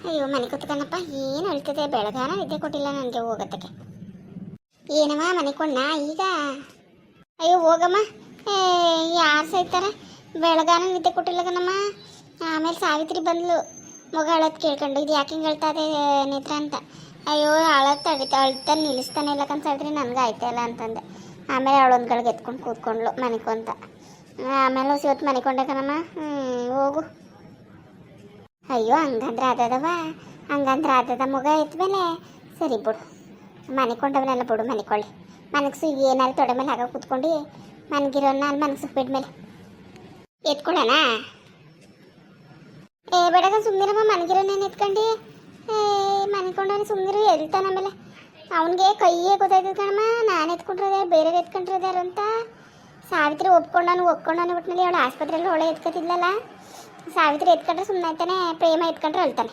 ಅಯ್ಯೋ ಮನೆ ಕೂತ್ಕಣಪ್ಪ, ಏನು ಹೇಳ್ತದೆ ಬೆಳಗಾನ ನಿದ್ದೆ ಕೊಟ್ಟಿಲ್ಲ ನನಗೆ ಹೋಗೋದಕ್ಕೆ. ಏನಮ್ಮ ಮನೆ ಕೊಂಡ ಈಗ? ಅಯ್ಯೋ ಹೋಗಮ್ಮ, ಯಾರು ಸೈತಾರೆ? ಬೆಳಗಾನ ನಿದ್ದೆ ಕೊಟ್ಟಿಲ್ಲ ಕಣಮ್ಮ. ಆಮೇಲೆ ಸಾವಿತ್ರಿ ಬಂದ್ಲು, ಮಗ ಅಳತ್ ಕೇಳ್ಕೊಂಡು, ಇದು ಯಾಕೆ ಹಿಂಗೆ ಹೇಳ್ತಾ ಇದೆ ನೇತ್ರ ಅಂತ. ಅಯ್ಯೋ ಅಳ್ತಾನೆ ನಿಲ್ಲಿಸ್ತಾನೆ ಇಲ್ಲ ಕನ್ಸಾಡ್ರಿ, ನನಗೆ ಆಯ್ತಾ ಇಲ್ಲ ಅಂತಂದೆ. ಆಮೇಲೆ ಅವಳೊಂದ್ಗಳಿಗೆ ಎತ್ಕೊಂಡು ಕೂತ್ಕೊಂಡ್ಲು ಮನೆಕು ಅಂತ. ಆಮೇಲೆ ಇವತ್ತು ಮನೆಕೊಂಡೆ ಕಣಮ್ಮ. ಹೋಗು. ಅಯ್ಯೋ ಹಂಗಂದ್ರೆ ಅದದವ, ಹಂಗಂದ್ರೆ ಅದದ ಮಗ ಎತ್ಮೇಲೆ ಸರಿ ಬಿಡು, ಮನೆಕೊಂಡವನ್ನೆಲ್ಲ ಬಿಡು, ಮನೆಕೊಳ್ಳಿ ಮನಸ್ಸು ಏನಾದ್ರು ತೊಡೆ ಮೇಲೆ ಆಗ ಕೂತ್ಕೊಂಡು ಮನಗಿರೋ ನಾನು ಮನಸ್ಸು ಬಿಡ್ಮೇಲೆ ಎತ್ಕೊಳ್ಳೋಣ. ಬೇಡಗ ಸುಮ್ಮನಿರಮ್ಮ, ಮನಗಿರೋನೇನು ಎತ್ಕೊಂಡು ಮನೆಕೊಂಡವನು ಸುಮ್ಮನಿರು ಹೇಳ್ತಾನೆ. ಆಮೇಲೆ ಅವನಿಗೆ ಕೈಯೇ ಗೊತ್ತಾಯ್ತದ ಕಣಮ್ಮ, ನಾನು ಎತ್ಕೊಂಡಿರೋದೆ ಬೇರೆ ಎತ್ಕೊಂಡಿರೋದ್ಯಾರು ಅಂತ. ಸಾವಿತ್ರಿ ಒಪ್ಕೊಂಡವನು ಒಟ್ಟಿನಲ್ಲಿ ಅವಳು ಆಸ್ಪತ್ರೆಯಲ್ಲಿ ಅವಳೆ ಎತ್ಕೊತಿದ್ಲಲ್ಲ. ಸಾವಿತ್ರಿ ಎತ್ಕೊಂಡ್ರೆ ಸುಮ್ಮನೆ ಆಯ್ತಾನೆ, ಪ್ರೇಮ ಎತ್ಕೊಂಡ್ರೆ ಅಳ್ತಾನೆ.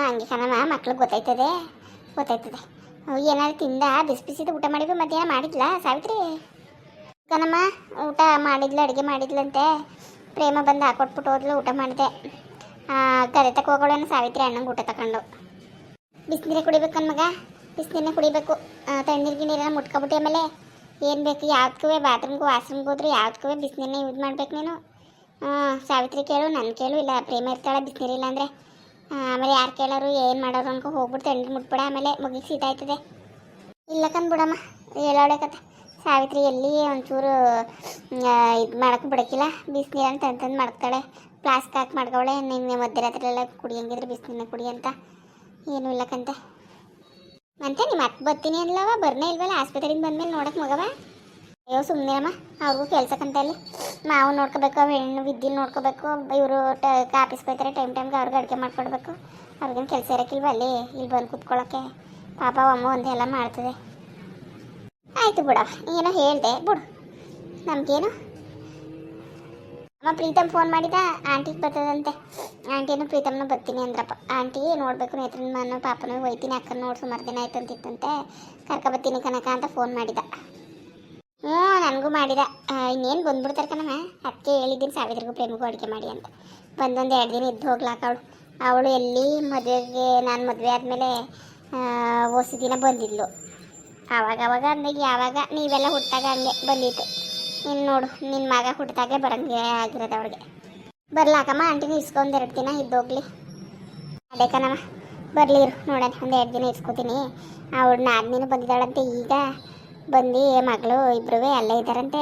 ಹಂಗೆ ಕಣಮ್ಮ, ಮಕ್ಳಿಗೆ ಗೊತ್ತಾಯ್ತದೆ. ಏನಾದ್ರು ತಿಂದ ಬಿಸಿ ಬಿಸಿದ ಊಟ ಮಾಡಿದ್ವಿ, ಮಧ್ಯಾಹ್ನ ಮಾಡಿದ್ಲಾ ಸಾವಿತ್ರಿ? ಕಣಮ್ಮ ಊಟ ಮಾಡಿದ್ಲು, ಅಡುಗೆ ಮಾಡಿದ್ಲಂತೆ. ಪ್ರೇಮ ಬಂದು ಹಾಕೊಟ್ಬಿಟ್ಟು ಹೋದ್ಲು, ಊಟ ಮಾಡಿದೆ. ಗದೆ ತಕ್ಕ ಹೋಗೋಣ ಸಾವಿತ್ರಿ ಅಣ್ಣಂಗೆ ಊಟ ತಗೊಂಡು. ಬಿಸಿನೀರೇ ಕುಡಿಬೇಕು ಮಗ, ಬಿಸಿನೀರನ್ನ ಕುಡಿಬೇಕು. ತಣ್ಣೀರಿಗೆ ನೀರನ್ನ ಮುಟ್ಕೊಬಿಟ್ಟು ಆಮೇಲೆ ಏನು ಬೇಕು ಯಾವ್ದಕ್ಕೂ ಬಾತ್ರೂಮ್ಗೂ ವಾಶ್ರೂಮ್ಗೆ ಹೋದ್ರೆ ಯಾವ್ದಕ್ಕೂ ಬಿಸಿನೀರನ್ನ ಯೂಸ್ ಮಾಡ್ಬೇಕು ನೀನು. ಸಾವಿತ್ರಿ ಕೇಳು, ನನ್ನ ಕೇಳು, ಇಲ್ಲ ಪ್ರೇಮ ಇರ್ತಾಳೆ ಬಿಸಿನೀರಿಲ್ಲ ಅಂದರೆ. ಆಮೇಲೆ ಯಾರು ಕೇಳೋರು ಏನು ಮಾಡೋರು ಅನ್ಕೊ ಹೋಗ್ಬಿಟ್ಟು ತಣ್ಣೀರು ಮುಟ್ಬಿಡ, ಆಮೇಲೆ ಮುಗಿಗೆ ಶೀತ ಆಯ್ತದೆ. ಇಲ್ಲ ಕಂದ್ಬಿಡಮ್ಮ, ಹೇಳೋಳೆ ಕತೆ. ಸಾವಿತ್ರಿ ಎಲ್ಲಿ ಒಂಚೂರು ಇದು ಮಾಡೋಕ್ಕೂ ಬಿಡೋಕ್ಕಿಲ್ಲ, ಬಿಸಿನೀರನ್ನು ತಂದು ಮಾಡ್ತಾಳೆ. ಫ್ಲಾಸ್ಕ್ ಹಾಕಿ ಮಾಡ್ಕೊಳೆ, ನಿನ್ನೆ ಮಧ್ಯರಾತ್ರಿಯೆಲ್ಲ ಕುಡಿಯಂಗಿದ್ರೆ ಬಿಸಿನೀರನ್ನ ಕುಡಿ ಅಂತ. ಏನೂ ಇಲ್ಲಕ್ಕಂತೆ. ಮತ್ತೆ ನಿಮ್ಮ ಅಕ್ಕ ಬರ್ತೀನಿ ಅಲ್ಲವ, ಬರ್ನೇ ಇಲ್ವಲ್ಲ ಆಸ್ಪತ್ರೆಯಿಂದ ಬಂದಮೇಲೆ ನೋಡೋಕೆ ಮಗವ. ಅಯ್ಯೋ ಸುಮ್ಮನೆಮ್ಮ, ಅವ್ರಿಗೂ ಕೆಲ್ಸಕ್ಕಂತ ಅಲ್ಲಿ ಮಾವು ನೋಡ್ಕೋಬೇಕು, ಹೆಣ್ಣು ವಿದ್ಯೆ ನೋಡ್ಕೋಬೇಕು. ಇವರು ಆಫೀಸ್ಗೆ ಹೋಗ್ತಾರೆ, ಟೈಮ್ಗೆ ಅವ್ರಿಗೆ ಅಡುಗೆ ಮಾಡ್ಕೊಡ್ಬೇಕು. ಅವ್ರಿಗೇನು ಕೆಲಸ ಇರೋಕ್ಕಿಲ್ವ ಅಲ್ಲಿ, ಇಲ್ಲಿ ಬಂದು ಕೂತ್ಕೊಳ್ಳೋಕ್ಕೆ. ಪಾಪ ಅಮ್ಮ ಒಂದೆಲ್ಲ ಮಾಡ್ತದೆ. ಆಯಿತು ಬಿಡವ, ಏನೋ ಹೇಳಿದೆ ಬಿಡು, ನಮಗೇನು. ಅಮ್ಮ ಪ್ರೀತಮ್ ಫೋನ್ ಮಾಡಿದ, ಆಂಟಿಗೆ ಬರ್ತದಂತೆ. ಆಂಟಿನೂ ಪ್ರೀತಮ್ನೂ ಬರ್ತೀನಿ ಅಂದ್ರಪ್ಪ. ಆಂಟಿ ನೋಡಬೇಕು ನೇತ್ರನ ಪಾಪನೂ ಒಯ್ತೀನಿ, ಅಕ್ಕನ ನೋಡಿ ಸುಮಾರು ದಿನ ಆಯ್ತು ಅಂತಿತ್ತಂತೆ. ಕರ್ಕೊಬತ್ತೀನಿ ಕನಕ ಅಂತ ಫೋನ್ ಮಾಡಿದ. ನನಗೂ ಮಾಡಿದ. ಇನ್ನೇನು ಬಂದ್ಬಿಡ್ತಾರೆ ಕಣಮ್ಮ, ಅದಕ್ಕೆ ಹೇಳಿದ್ದೀನಿ ಸಾವಿತ್ರಿಗೂ ಪ್ರೇಮಗೂ ಅಡುಗೆ ಮಾಡಿ ಅಂತ. ಬಂದೊಂದು 2 ದಿನ ಇದ್ದು ಹೋಗ್ಲಾಕ ಅವಳು ಎಲ್ಲಿ ಮದುವೆಗೆ, ನಾನು ಮದುವೆ ಆದಮೇಲೆ ಹೊಸ ದಿನ ಬಂದಿದ್ಲು. ಆವಾಗ ಅಂದಾಗ ಯಾವಾಗ ನೀವೆಲ್ಲ ಹುಟ್ಟಾಗ ಹಂಗೆ ಬಂದಿತ್ತು. ಇನ್ನು ನೋಡು ನಿನ್ನ ಮಗ ಹುಟ್ಟಿದಾಗೆ ಬರಂಗೆ ಆಗಿರೋದು ಅವಳಿಗೆ. ಬರ್ಲಾಕಮ್ಮ ಆಂಟಿನ ಇಸ್ಕೊಂಡು 2 ದಿನ ಇದ್ದೋಗ್ಲಿ. ಅದೇ ಕಣಮ್ಮ ಬರಲಿರು ನೋಡೋಣ, ಒಂದು 2 ದಿನ ಇಸ್ಕೊತೀನಿ. ಅವಳು ನಾದ್ನೀನು ಬಂದಿದ್ದಾಳಂತೆ, ಈಗ ಬಂದು ಮಗಳು ಇಬ್ಬರೂ ಅಲ್ಲೇ ಇದ್ದಾರಂತೆ.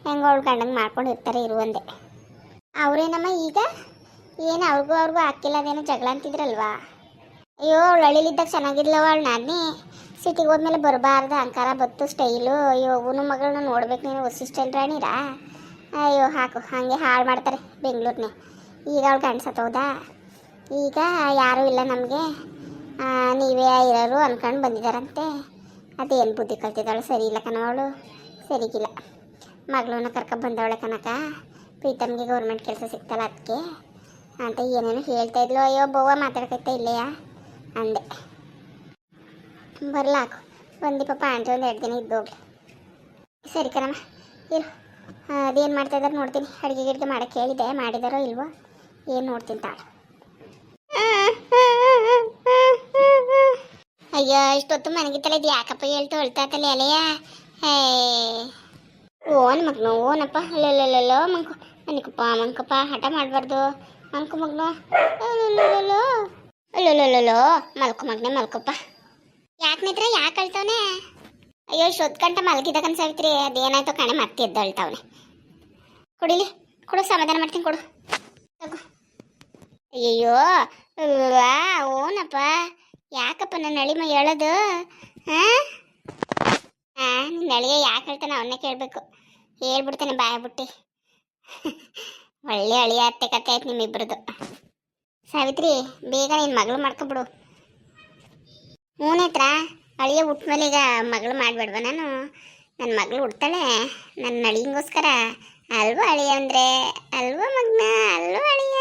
ಹೆಂಗೆ ಅವಳು ಗಂಡಂಗೆ ಮಾಡ್ಕೊಂಡು ಇರ್ತಾರೆ ಇರುವಂದೆ. ಅವರೇನಮ್ಮ ಈಗ ಏನು ಅವ್ರಿಗೂ ಹಾಕಿಲ್ಲ, ಅದೇನೋ ಜಗಳ ಅಂತಿದ್ರಲ್ವಾ. ಅಯ್ಯೋ ಅವಳು ಹಳ್ಳಿಲಿದ್ದಾಗ ಚೆನ್ನಾಗಿರ್ಲವ, ಅವಳು ನಾದ್ನಿ ಸಿಟಿಗೆ ಹೋದ್ಮೇಲೆ ಬರಬಾರ್ದು ಅಹಂಕಾರ ಬತ್ತು ಸ್ಟೈಲು. ಅಯ್ಯೋ ಅವನು ಮಗಳನ್ನ ನೋಡ್ಬೇಕು ನೀನು, ಹೊಸ ಸ್ಟೈಲ್ ರಾಣಿರಾ. ಅಯ್ಯೋ ಹಾಕು, ಹಾಗೆ ಹಾಳು ಮಾಡ್ತಾರೆ ಬೆಂಗಳೂರನ್ನೇ. ಈಗ ಅವಳು ಗಂಡಸತ್ತೋದ, ಈಗ ಯಾರೂ ಇಲ್ಲ ನಮಗೆ, ನೀವೇ ಇರೋರು ಅಂದ್ಕೊಂಡು ಬಂದಿದ್ದಾರಂತೆ. ಅದೇನು ಬುದ್ಧಿ ಕಲ್ತಿದ್ದಾಳು, ಸರಿ ಇಲ್ಲ ಕಣ ಅವಳು, ಸರಿಗಿಲ್ಲ. ಮಗಳನ್ನ ಕರ್ಕೊಂಡು ಬಂದವಳೆ ಕನಕ, ಪ್ರೀತಮ್ಗೆ ಗೌರ್ಮೆಂಟ್ ಕೆಲಸ ಸಿಗ್ತಲ್ಲ ಅದಕ್ಕೆ ಅಂತ ಏನೇನು ಹೇಳ್ತಾ ಇದ್ಲು. ಅಯ್ಯೋ ಬೋವ ಮಾತಾಡ್ಕೈತೆ ಇಲ್ಲೆಯಾ ಅಂದೆ. ಬರ್ಲಾಕು ಬಂದು ಪಾಪ ಆಂಟಿ ಒಂದು 2 ದಿನ ಇದ್ದೋಗ್ಲಿ. ಸರಿ ಕಣಮ್ಮ ಇರು, ಅದೇನು ಮಾಡ್ತಾಯಿದ್ದಾರೆ ನೋಡ್ತೀನಿ. ಅಡುಗೆ ಮಾಡೋಕ್ಕೆ ಹೇಳಿದೆ, ಮಾಡಿದಾರೋ ಇಲ್ವೋ ಏನು ನೋಡ್ತೀನಿ ತಾಳು. ಅಯ್ಯೋ ಇಷ್ಟೊತ್ತು ಮನೆಗಿತ್ತಲ್ಲ, ಇದು ಯಾಕಪ್ಪ ಹೇಳ್ತು ಅಳ್ತಾತಲ್ಲ ಎಲೆಯ. ಓನ್ ಮಗ್ನು ಓನಪ್ಪ, ಅಲ್ಲೋ ಮಂಕು ಮಂಕಪ್ಪ ಹಠ ಮಾಡಬಾರ್ದು. ಮಂಕು ಮಗ್ನು ಅಲ್ಲೋ ಮಲ್ಕೊ ಮಗ್ನೆ ಮಲ್ಕೊಪ್ಪ. ಯಾಕೆ ನಿತ್ರ ಯಾಕೆ ಅಳ್ತವನೆ? ಅಯ್ಯೋ ಶೋದ್ಕಂಟ ಮಲಗಿದ ಕನ್ಸಾವಿತ್ರಿ, ಅದೇನಾಯ್ತು ಕಣೆ ಮತ್ತೆ ಎದ್ದು ಅಳ್ತಾವನೆ. ಕೊಡಿಲಿ ಕೊಡು, ಸಮಾಧಾನ ಮಾಡ್ತೀನಿ ಕೊಡು. ಅಯ್ಯಯ್ಯೋ ಓನಪ್ಪ, ಯಾಕಪ್ಪ ನನ್ನ ಅಳಿಮ ಹೇಳೋದು? ನಿನ್ನ ಅಳಿಗೆ ಯಾಕೆ ಹೇಳ್ತಾನೆ ಅವನ್ನೇ ಕೇಳಬೇಕು. ಹೇಳ್ಬಿಡ್ತಾನೆ ಬಾಯ ಬಿಟ್ಟು. ಒಳ್ಳೆ ಅಳಿಯ ಅತ್ತೆ ಕತೆ ಆಯ್ತು ನಿಮ್ಮಿಬ್ರದ್ದು. ಸಾವಿತ್ರಿ ಬೇಗ ನಿನ್ನ ಮಗಳು ಮಾಡ್ಕೊಬಿಡು. ಹ್ಞೂನೇತ್ರ ಅಳಿಯ ಹುಟ್ಮೇಲೆ ಈಗ ಮಗಳು ಮಾಡಬೇಡ್ವ ನಾನು? ನನ್ನ ಮಗಳು ಹುಡ್ತಾಳೆ ನನ್ನ ಅಳಿಯಂಗೋಸ್ಕರ ಅಲ್ವ ಅಳಿಯ ಅಂದರೆ, ಅಲ್ವ ಮಗನ, ಅಲ್ವ ಅಳಿಯ.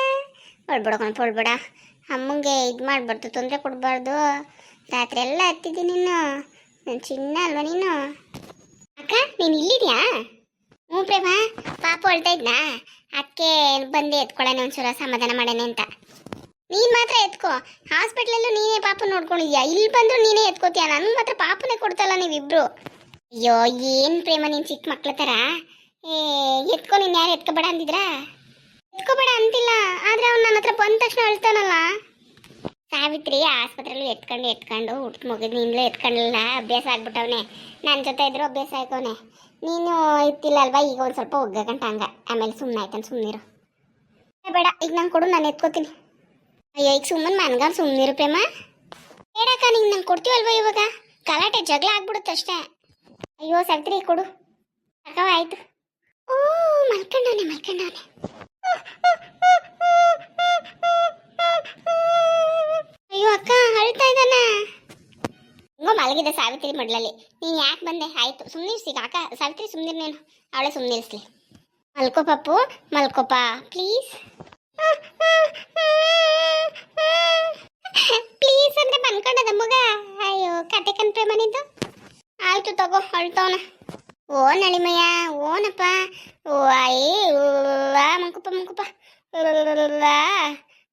ಹೊಳ್ಬಿಡ ಅಮ್ಮಂಗೆ ಇದು ಮಾಡಬಾರ್ದು, ತೊಂದರೆ ಕೊಡಬಾರ್ದು. ರಾತ್ರಿ ಎಲ್ಲ ಹತ್ತಿದ್ದೀನಿ ನೀನು, ನನ್ನ ಚಿನ್ನ ಅಲ್ವ ನೀನು. ಅಕ್ಕ ನೀನು ಇಲ್ಲಿದ್ಯಾ? ಹ್ಞೂ ಪ್ರೇಮ, ಪಾಪ ಹೊಳ್ತಾ ಇದ್ನಾ, ಅದಕ್ಕೆ ಬಂದು ಎತ್ಕೊಳ್ಳೋಣ ಒಂಚೂರ ಸಮಾಧಾನ ಮಾಡೋಣ ಅಂತ. ನೀನು ಮಾತ್ರ ಎತ್ಕೋ. ಹಾಸ್ಪಿಟ್ಲಲ್ಲೂ ನೀನೇ ಪಾಪ ನೋಡ್ಕೊಂಡಿದ್ಯಾ, ಇಲ್ಲಿ ಬಂದರೂ ನೀನೇ ಎತ್ಕೋತೀಯ. ನನಗೆ ಮಾತ್ರ ಪಾಪನೇ ಕೊಡ್ತಲ್ಲ ನೀವಿಬ್ರು. ಅಯ್ಯೋ ಏನು ಪ್ರೇಮ ನೀನು ಚಿಕ್ಕ ಮಕ್ಳ ಥರ. ಏ ಎತ್ಕೊ, ನೀನು ಯಾರು ಎತ್ಕೋಬೇಡ ಅಂದಿದ್ರಾ? ಎತ್ಕೋಬೇಡ ಅಂತಿಲ್ಲ, ಆದರೆ ಅವ್ನು ನನ್ನ ಹತ್ರ ಬಂದ ತಕ್ಷಣ ಅಳ್ತಾನಲ್ಲ. ಸಾವಿತ್ರಿ ಆಸ್ಪತ್ರೆಯಲ್ಲಿ ಎತ್ಕೊಂಡು ಹುಟ್ಟು ಮುಗಿದ್ ನಿಂದಲೇ ಎತ್ಕೊಳ್ಳಿಲ್ಲ, ಅಭ್ಯಾಸ ಆಗ್ಬಿಟ್ಟವನೆ. ನನ್ನ ಜೊತೆ ಇದ್ರು ಅಭ್ಯಾಸ ಆಯ್ಕವನೆ. ನೀನು ಇತ್ತಿಲ್ಲ ಅಲ್ವಾ, ಈಗ ಒಂದು ಸ್ವಲ್ಪ ಒಗ್ಗಂಟ ಹಂಗ, ಆಮೇಲೆ ಸುಮ್ಮನೆ ಆಯ್ತಾನೆ. ಸುಮ್ಮನಿರು. ಬೇಡ, ಈಗ ನಾನು ಕೊಡು, ನಾನು ಎತ್ಕೋತೀನಿ. ಅಯ್ಯೋ ಈಗ ಸುಮ್ಮನೆ ಮನ್ಗಾರ ಸುಮ್ಮನಿರು ಪ್ರೇಮ. ಬೇಡಕ್ಕ, ನಿಂಗೆ ನಂಗೆ ಕೊಡ್ತೀವಲ್ವ ಇವಾಗ? ಗಲಾಟೆ ಜಗಳ ಆಗ್ಬಿಡುತ್ತೆ ಅಷ್ಟೇ. ಅಯ್ಯೋ ಸಾವಿತ್ರಿ ಕೊಡು. ಅಕ್ಕವ ಆಯ್ತು. ಓ ಮಲ್ಕೊಂಡವನೆ. ಅಯ್ಯೋ ಅಕ್ಕ ಅಳ್ತಾ ಇದ್ದಾನ. ಹಿಂಗೋ ಮಲಗಿದೆ ಸಾವಿತ್ರಿ ಮಡ್ಲಲ್ಲಿ. ನೀನು ಯಾಕೆ ಬಂದೆ? ಆಯ್ತು ಸುಮ್ಮನಿರ್ಸಿ ಅಕ್ಕ. ಸಾವಿತ್ರಿ ಸುಮ್ಮನಿರು, ನೀನು ಅವಳೆ ಸುಮ್ಮನಿರಿಸ್ಲಿ. ಮಲ್ಕೋ ಪಪ್ಪು, ಮಲ್ಕೋಪ ಪ್ಲೀಸ್. ಪ್ಲೀಸ್ ಅಂದ್ರೆ ಬಂದ್ಕೊಂಡದ ಮಗ. ಅಯ್ಯೋ ಕತೆ ಕಣ್ಪ್ರೆ ಮನಿದ್ದು. ಆಯ್ತು ತಗೋ, ಅಳ್ತವನ. ಓ ನಳಿಮಯ್ಯ, ಓನಪ್ಪ. ಓ ಆಯೇ ಮಂಕುಪ್ಪ.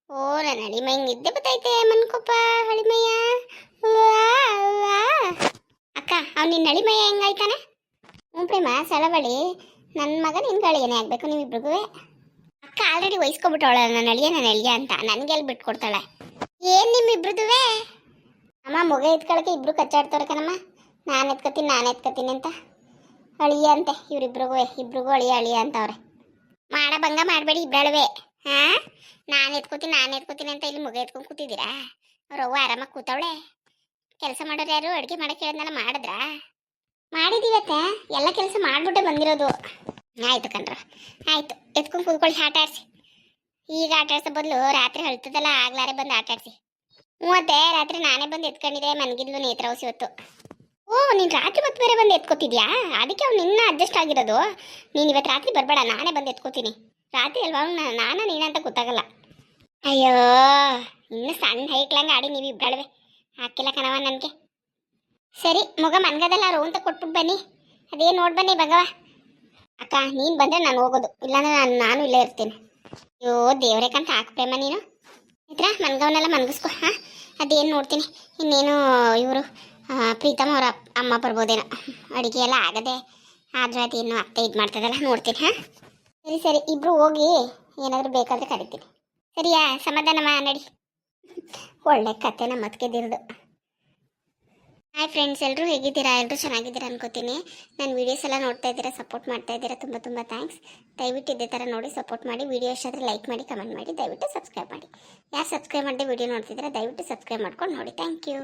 ಓ ನನ್ನ ಹಳಿಮಯ್ಯ ನಿದ್ದೆ ಬತ್ತೈತೆ, ಮನ್ಕೊಪ್ಪ ಹಳಿಮಯ್ಯ. ಅಕ್ಕ ಅವ್ನು ನಿನ್ನ ಹಳಿಮಯ್ಯ ಹೆಂಗಾಯ್ತಾನೆ? ಹ್ಞೂ ಪ್ರೇಮ ಸಲಬಳಿ, ನನ್ನ ಮಗ ನಿನ್ನ ಗಳಿಗೆನೇ ಆಗಬೇಕು ನೀವಿಬ್ರಿಗೂ. ಅಕ್ಕ ಆಲ್ರೆಡಿ ವಹಿಸ್ಕೊಬಿಟ್ಟವಳ ನನ್ನ ಅಳಿಯ ಅಂತ. ನನಗೆ ಎಲ್ಲಿ ಬಿಟ್ಕೊಡ್ತಾಳೆ? ಏನು ನಿಮ್ಮಿಬ್ರದುವೆ? ಅಮ್ಮ ಮಗ ಎತ್ಕೊಳಕ್ಕೆ ಇಬ್ರು ಕಚ್ಚಾಡ್ತಾರೆ ಕಣಮ್ಮ. ನಾನು ಎತ್ಕೊತೀನಿ ಅಂತ ಅಳಿಯ ಅಂತೆ ಇಬ್ರಿಗೂ ಅಳಿಯ ಅಂತವ್ರೆ. ಭಂಗ ಮಾಡಬೇಡಿ ಇಬ್ಬಳವೆ. ಹಾಂ, ನಾನು ಎತ್ಕೋತೀನಿ ಅಂತ ಇಲ್ಲಿ ಮಗ ಎತ್ಕೊಂಡು ಕೂತಿದ್ದೀರಾ? ಅವ್ರವ್ವ ಆರಾಮಾಗಿ ಕೂತವಳೆ. ಕೆಲಸ ಮಾಡೋರು ಯಾರು? ಅಡುಗೆ ಮಾಡೋಕ್ಕೆ ಹೇಳಿದ್ನೆಲ್ಲ ಮಾಡಿದ್ರಾ? ಮಾಡಿದೀವತ್ತ, ಎಲ್ಲ ಕೆಲಸ ಮಾಡಿಬಿಟ್ಟೆ ಬಂದಿರೋದು. ಆಯಿತು ಕಣ್ರ, ಆಯಿತು. ಎತ್ಕೊಂಡು ಕೂತ್ಕೊಳ್ಳಿ, ಆಟ ಆಡಿಸಿ. ಈಗ ಆಟ ಆಡ್ಸೋ ಬದಲು ರಾತ್ರಿ ಹೇಳ್ತದಲ್ಲ, ಆಗ್ಲಾರೆ ಬಂದು ಆಟ ಆಡಿಸಿ. ಮೂವತ್ತೆ ರಾತ್ರಿ ನಾನೇ ಬಂದು ಎತ್ಕೊಂಡಿದ್ದೆ, ಮನಗಿದ್ಲು ನೇತ್ರಾವಸಿ ಹೊತ್ತು. ಓ ನೀನು ರಾತ್ರಿ ಹೊತ್ತು ಬೇರೆ ಬಂದು ಎತ್ಕೋತಿದ್ಯಾ? ಅದಕ್ಕೆ ಅವ್ನು ನಿನ್ನ ಅಡ್ಜಸ್ಟ್ ಆಗಿರೋದು. ನೀನು ಇವತ್ತು ರಾತ್ರಿ ಬರಬೇಡ, ನಾನೇ ಬಂದು ಎತ್ಕೋತೀನಿ. ರಾತ್ರಿ ಅಲ್ವಾ ನಾನು ನೀನಂತ ಗೊತ್ತಾಗಲ್ಲ. ಅಯ್ಯೋ ಇನ್ನು ಸಣ್ಣ ಹೈಕ್ಲಂಗೆ ಆಡಿ ನೀವು ಇಬ್ಬಳವೆ. ಹಾಕಿಲ್ಲ ಕಣವ ನನಗೆ. ಸರಿ ಮಗ ಮನ್ಗದಲ್ಲ, ರೋ ಅಂತ ಕೊಟ್ಬಿಟ್ಟು ಬನ್ನಿ. ಅದೇ ನೋಡಿ ಬನ್ನಿ ಭಗವ. ಅಕ್ಕ ನೀನು ಬಂದರೆ ನಾನು ಹೋಗೋದು, ಇಲ್ಲಾಂದ್ರೆ ನಾನು ಇಲ್ಲೇ ಇರ್ತೀನಿ. ಅಯ್ಯೋ ದೇವ್ರೆ ಕಂತ ಹಾಕು ಪ್ರೇಮ ನೀನು. ಇದ್ರ ಮನ್ಗವನ್ನೆಲ್ಲ ಮನ್ಗಿಸ್ಕೊ. ಹಾಂ ಅದೇನು ನೋಡ್ತೀನಿ. ಇನ್ನೇನು ಇವರು ಪ್ರೀತಮ್ ಅವರ ಅಮ್ಮ ಬರ್ಬೋದೇನೋ. ಅಡುಗೆ ಎಲ್ಲ ಆಗದೆ ಆದ್ರೆ ಅದೇನು ಅತ್ತೆ ಇದು ಮಾಡ್ತದಲ್ಲ, ನೋಡ್ತೀನಿ. ಹಾಂ ಸರಿ ಇಬ್ಬರು ಹೋಗಿ ಏನಾದರೂ ಬೇಕಾದರೆ ಕರಿತೀನಿ. ಸರಿಯಾ? ಸಮಾಧಾನಮ್ಮ, ನಡಿ. ಒಳ್ಳೆ ಕತೆ ನಮ್ಮ ಮತ್ಕೆದಿರೋದು. ಹಾಯ್ ಫ್ರೆಂಡ್ಸ್, ಎಲ್ಲರೂ ಹೇಗಿದ್ದೀರಾ? ಎಲ್ಲರೂ ಚೆನ್ನಾಗಿದ್ದೀರಾ ಅನ್ಕೋತೀನಿ. ನನ್ನ ವೀಡಿಯೋಸ್ ಎಲ್ಲ ನೋಡ್ತಾ ಇದ್ದೀರಾ, ಸಪೋರ್ಟ್ ಮಾಡ್ತಾ ಇದ್ದೀರಾ, ತುಂಬ ಥ್ಯಾಂಕ್ಸ್. ದಯವಿಟ್ಟು ಇದೇ ಥರ ನೋಡಿ ಸಪೋರ್ಟ್ ಮಾಡಿ. ವೀಡಿಯೋ ಇಷ್ಟ ಆದರೆ ಲೈಕ್ ಮಾಡಿ, ಕಮೆಂಟ್ ಮಾಡಿ, ದಯವಿಟ್ಟು ಸಬ್ಸ್ಕ್ರೈಬ್ ಮಾಡಿ. ಯಾರು ಸಬ್ಸ್ಕ್ರೈಬ್ ಮಾಡಿ ವೀಡಿಯೋ ನೋಡ್ತಿದ್ದೀರಾ ದಯವಿಟ್ಟು ಸಬ್ಸ್ಕ್ರೈಬ್ ಮಾಡ್ಕೊಂಡು ನೋಡಿ. Thank you.